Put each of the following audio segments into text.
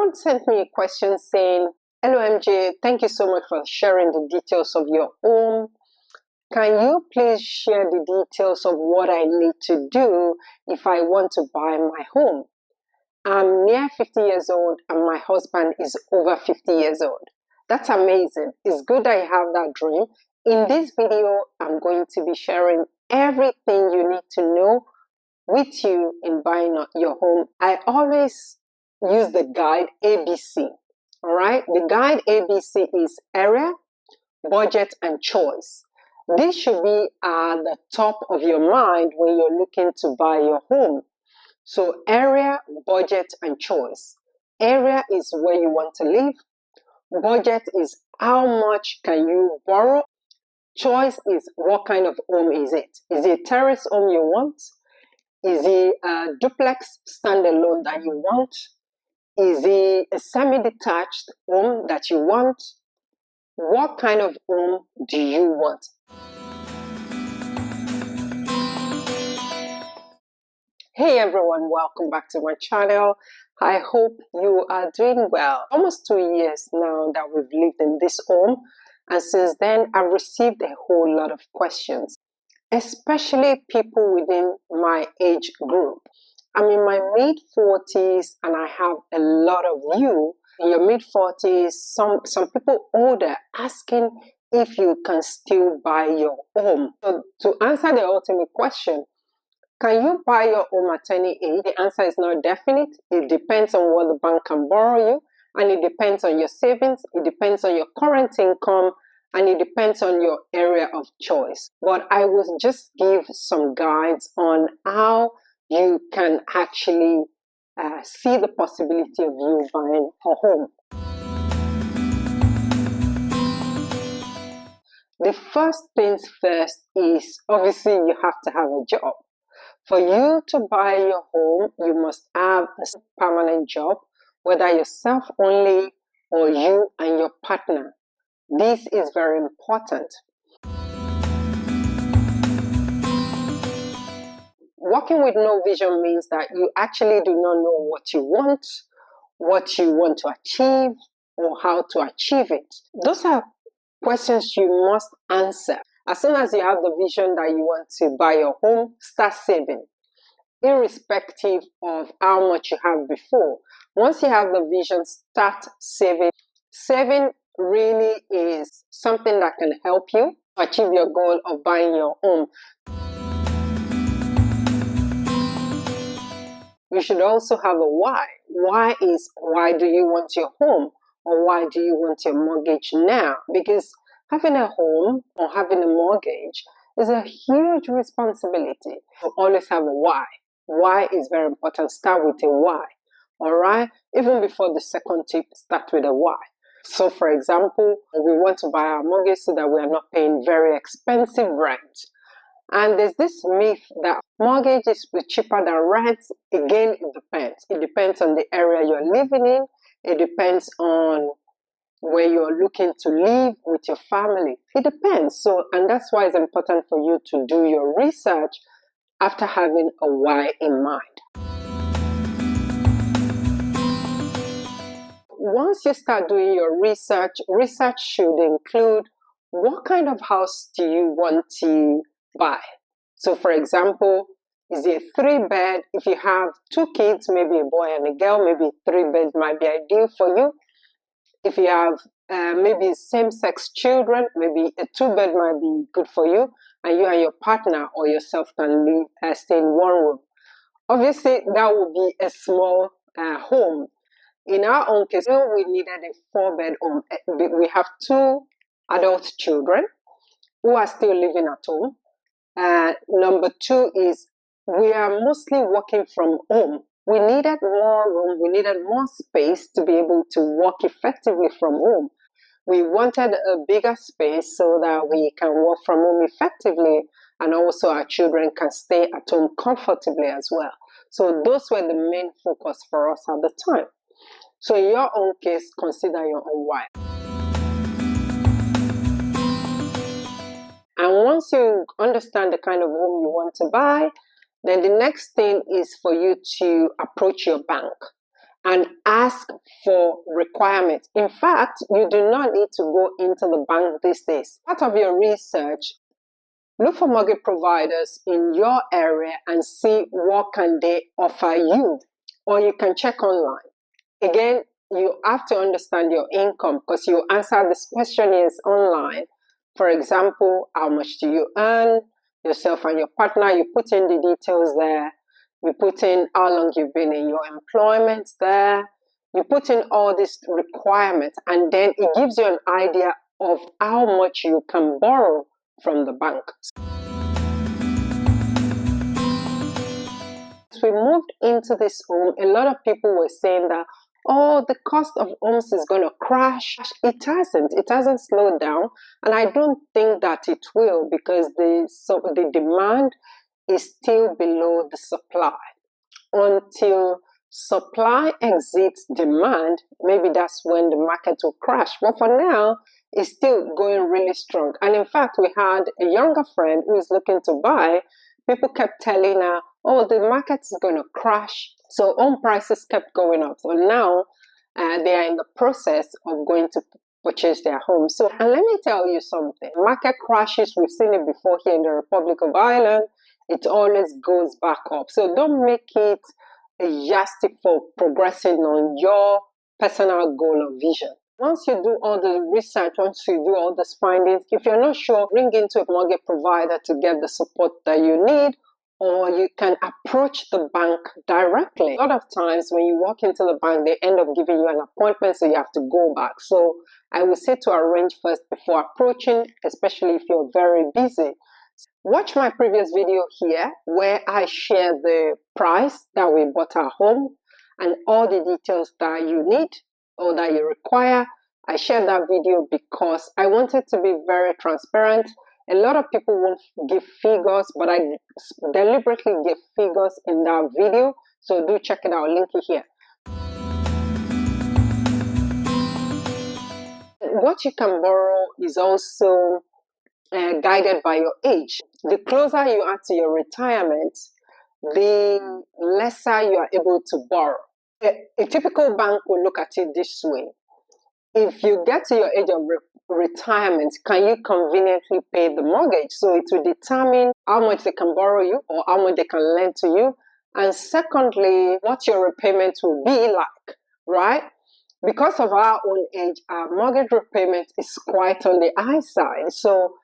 Someone sent me a question saying, "Hello MJ, thank you so much for sharing the details of your home. Can you please share the details of what I need to do if I want to buy my home? I'm near 50 years old and my husband is over 50 years old." That's amazing. It's good that you have that dream. In this video, I'm going to be sharing everything you need to know with you in buying your home. I always use the guide ABC. All right. The guide ABC is area, budget, and choice. This should be at the top of your mind when you're looking to buy your home. So area, budget, and choice. Area is where you want to live. Budget is how much can you borrow. Choice is what kind of home is it? Is it a terrace home you want? Is it a duplex standalone that you want? Is it a semi-detached home that you want? What kind of home do you want? Hey everyone, welcome back to my channel. I hope you are doing well. Almost 2 years now that we've lived in this home, and since then I've received a whole lot of questions, especially people within my age group. I'm in my mid-40s and I have a lot of you in your mid-40s, some people older, asking if you can still buy your home. So to answer the ultimate question, can you buy your home at any age? The answer is not definite. It depends on what the bank can borrow you, and it depends on your savings, it depends on your current income, and it depends on your area of choice. But I will just give some guides on how you can actually see the possibility of you buying a home. The first things first is obviously you have to have a job. For you to buy your home, you must have a permanent job, whether you're self-only or you and your partner. This is very important. Working with no vision means that you actually do not know what you want to achieve, or how to achieve it. Those are questions you must answer. As soon as you have the vision that you want to buy your home, start saving, irrespective of how much you have before. Once you have the vision, start saving. Saving really is something that can help you achieve your goal of buying your home. You should also have a why. Why do you want your home, or why do you want your mortgage now? Because having a home or having a mortgage is a huge responsibility. So always have a why. Why is very important. Start with a why. All right? Even before the second tip, start with a why. So for example, we want to buy our mortgage so that we are not paying very expensive rent. And there's this myth that mortgage is cheaper than rent. Again, it depends. It depends on the area you're living in. It depends on where you're looking to live with your family. It depends. So, and that's why it's important for you to do your research after having a why in mind. Once you start doing your research should include what kind of house do you want to buy. So for example, is it a 3-bed? If you have 2 kids, maybe a boy and a girl, maybe 3 beds might be ideal for you. If you have maybe same-sex children, maybe a 2-bed might be good for you, and you and your partner or yourself can stay in one room. Obviously, that would be a small home. In our own case, we needed a 4-bed home. We have 2 adult children who are still living at home. Number 2 is we are mostly working from home. We needed more room, we needed more space to be able to work effectively from home. We wanted a bigger space so that we can work from home effectively, and also our children can stay at home comfortably as well. So those were the main focus for us at the time. So in your own case, consider your own why. And once you understand the kind of home you want to buy, then the next thing is for you to approach your bank. and ask for requirements. In fact, you do not need to go into the bank these days. Part of your research, look for mortgage providers in your area and see what can they offer you, or you can check online. Again, you have to understand your income because you answer this question is online. For example, how much do you earn, yourself and your partner, you put in the details there. You put in how long you've been in your employment there. You put in all these requirements, and then it gives you an idea of how much you can borrow from the bank. As we moved into this home, a lot of people were saying that, oh, the cost of homes is going to crash. It hasn't. It hasn't slowed down. And I don't think that it will, because the demand is still below the supply. Until supply exceeds demand, maybe that's when the market will crash. But for now, it's still going really strong. And in fact, we had a younger friend who is looking to buy. People kept telling her, oh, the market is going to crash. So home prices kept going up. So now they are in the process of going to purchase their home. So, and let me tell you something. Market crashes, we've seen it before here in the Republic of Ireland. It always goes back up. So don't make it a yardstick for progressing on your personal goal or vision. Once you do all the research, once you do all these findings, if you're not sure, ring into a mortgage provider to get the support that you need, or you can approach the bank directly. A lot of times when you walk into the bank, they end up giving you an appointment, so you have to go back. So I would say to arrange first before approaching, especially if you're very busy. Watch my previous video here where I share the price that we bought our home and all the details that you need or that you require. I shared that video because I wanted to be very transparent. A lot of people won't give figures, but I deliberately give figures in that video. So do check it out, link it here. What you can borrow is also guided by your age. The closer you are to your retirement, the lesser you are able to borrow. A typical bank will look at it this way. If you get to your age of retirement, can you conveniently pay the mortgage? So it will determine how much they can borrow you or how much they can lend to you. And secondly, what your repayment will be like, right? Because of our own age, our mortgage repayment is quite on the high side. So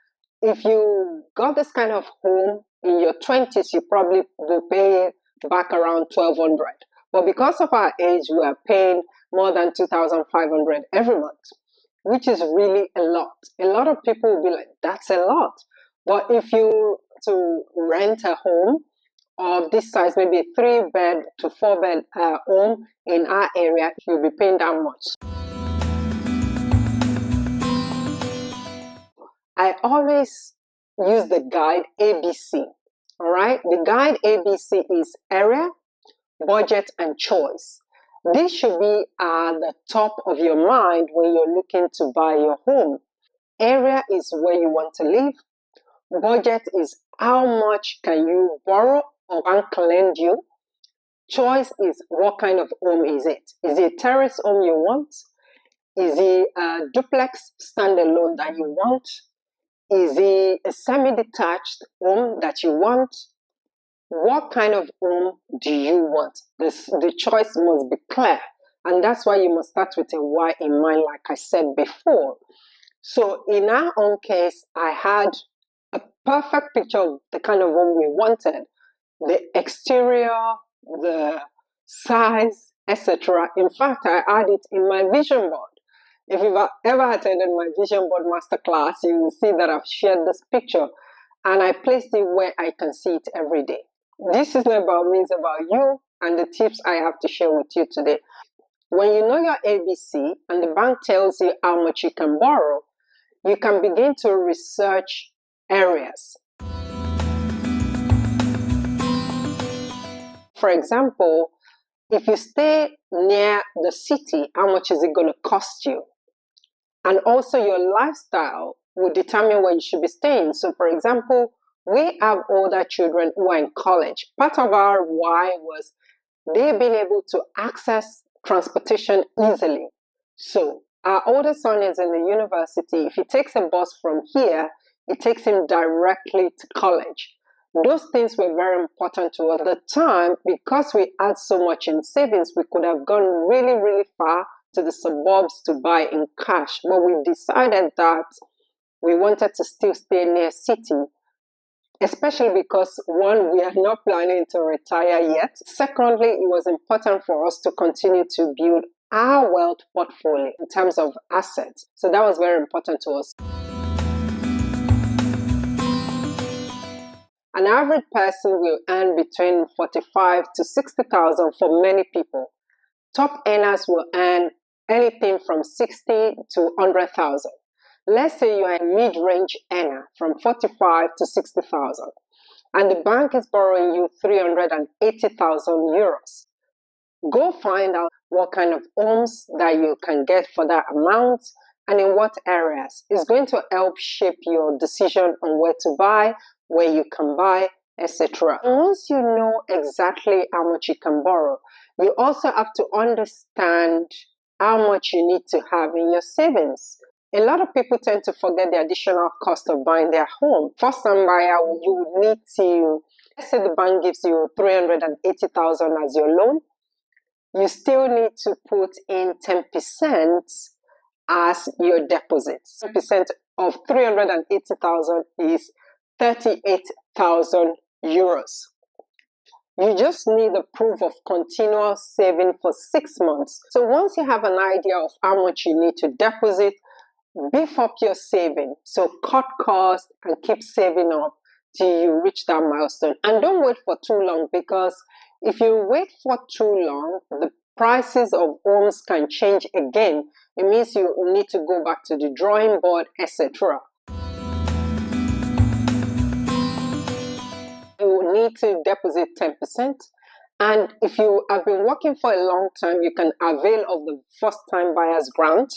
if you got this kind of home in your 20s, you probably will pay back around $1,200. But because of our age, we are paying more than $2,500 every month, which is really a lot. A lot of people will be like, that's a lot. But if you to rent a home of this size, maybe a 3-bed to 4-bed home in our area, you'll be paying that much. I always use the guide ABC. All right, the guide ABC is area, budget, and choice. This should be at the top of your mind when you're looking to buy your home. Area is where you want to live. Budget is how much can you borrow or bank lend you. Choice is what kind of home is it? Is it a terrace home you want? Is it a duplex standalone that you want? Is it a semi-detached home that you want? What kind of home do you want? The choice must be clear. And that's why you must start with a why in mind, like I said before. So in our own case, I had a perfect picture of the kind of home we wanted. The exterior, the size, etc. In fact, I had it in my vision board. If you've ever attended my vision board masterclass, you will see that I've shared this picture and I placed it where I can see it every day. This is not about me, it's about you and the tips I have to share with you today. When you know your ABC and the bank tells you how much you can borrow, you can begin to research areas. For example, if you stay near the city, how much is it going to cost you? And also your lifestyle will determine where you should be staying. So for example, we have older children who are in college. Part of our why was they've been able to access transportation easily. So our oldest son is in the university. If he takes a bus from here, it takes him directly to college. Those things were very important to us at the time because we had so much in savings. We could have gone really, really far to the suburbs to buy in cash, but we decided that we wanted to still stay near city, especially because one, we are not planning to retire yet. Secondly, it was important for us to continue to build our wealth portfolio in terms of assets. So that was very important to us. An average person will earn between 45 to 60,000 for many people. Top earners will earn anything from 60 to 100,000. Let's say you are a mid-range earner from 45 to 60,000 and the bank is borrowing you 380,000 euros. Go find out what kind of homes that you can get for that amount and in what areas. It's going to help shape your decision on where to buy, where you can buy, etc. Once you know exactly how much you can borrow, you also have to understand how much you need to have in your savings. A lot of people tend to forget the additional cost of buying their home. First-time buyer, you would need to, let's say the bank gives you 380,000 as your loan. You still need to put in 10% as your deposit. 10% of 380,000 is 38,000 euros. You just need a proof of continuous saving for 6 months. So once you have an idea of how much you need to deposit, beef up your saving. So cut costs and keep saving up till you reach that milestone. And don't wait for too long, because if you wait for too long, the prices of homes can change again. It means you need to go back to the drawing board, etc. You need to deposit 10%. And if you have been working for a long time, you can avail of the first-time buyers grant.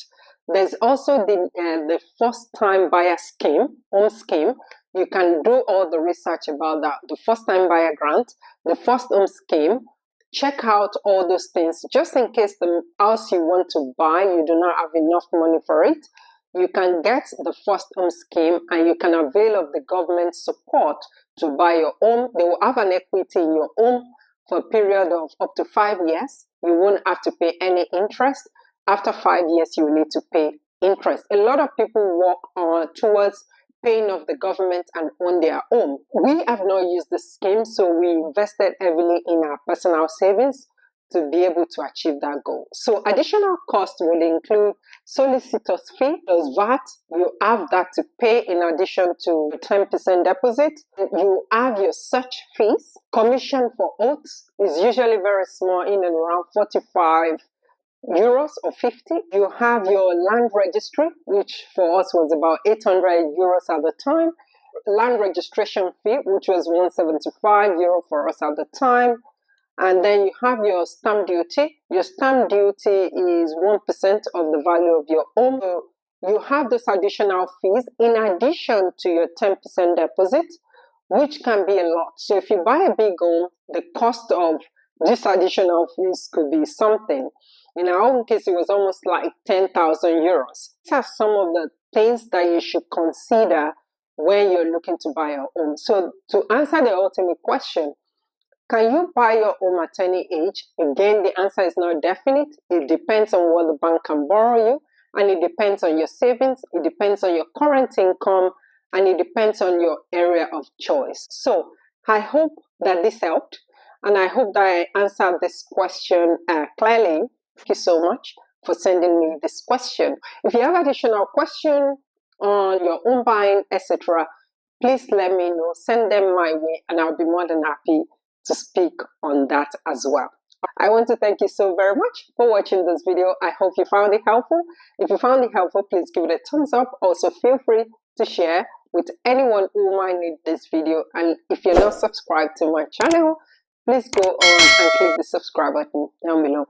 There's also the first-time buyer scheme, home scheme. You can do all the research about that. The first-time buyer grant, the first home scheme. Check out all those things just in case the house you want to buy, you do not have enough money for it. You can get the first home scheme and you can avail of the government support to buy your home. They will have an equity in your home for a period of up to 5 years. You won't have to pay any interest. After 5 years, you will need to pay interest. A lot of people work towards paying off the government and own their home. We have not used the scheme, so we invested heavily in our personal savings to be able to achieve that goal. So additional costs will include solicitor's fee, plus VAT. You have that to pay in addition to 10% deposit. You have your search fees. Commission for oaths is usually very small, in and around 45 euros or 50. You have your land registry, which for us was about 800 euros at the time. Land registration fee, which was 175 euro for us at the time. And then you have your stamp duty. Your stamp duty is 1% of the value of your home. So you have those additional fees in addition to your 10% deposit, which can be a lot. So if you buy a big home, the cost of this additional fees could be something. In our own case, it was almost like 10,000 euros. These are some of the things that you should consider when you're looking to buy a home. So to answer the ultimate question, can you buy your home at any age? Again, the answer is not definite. It depends on what the bank can borrow you, and it depends on your savings, it depends on your current income, and it depends on your area of choice. So I hope that this helped, and I hope that I answered this question clearly. Thank you so much for sending me this question. If you have additional questions on your home buying, etc., please let me know. Send them my way, and I'll be more than happy to speak on that as well. I want to thank you so very much for watching this video. I hope you found it helpful. If you found it helpful, please give it a thumbs up. Also, feel free to share with anyone who might need this video. And if you're not subscribed to my channel, please go on and click the subscribe button down below.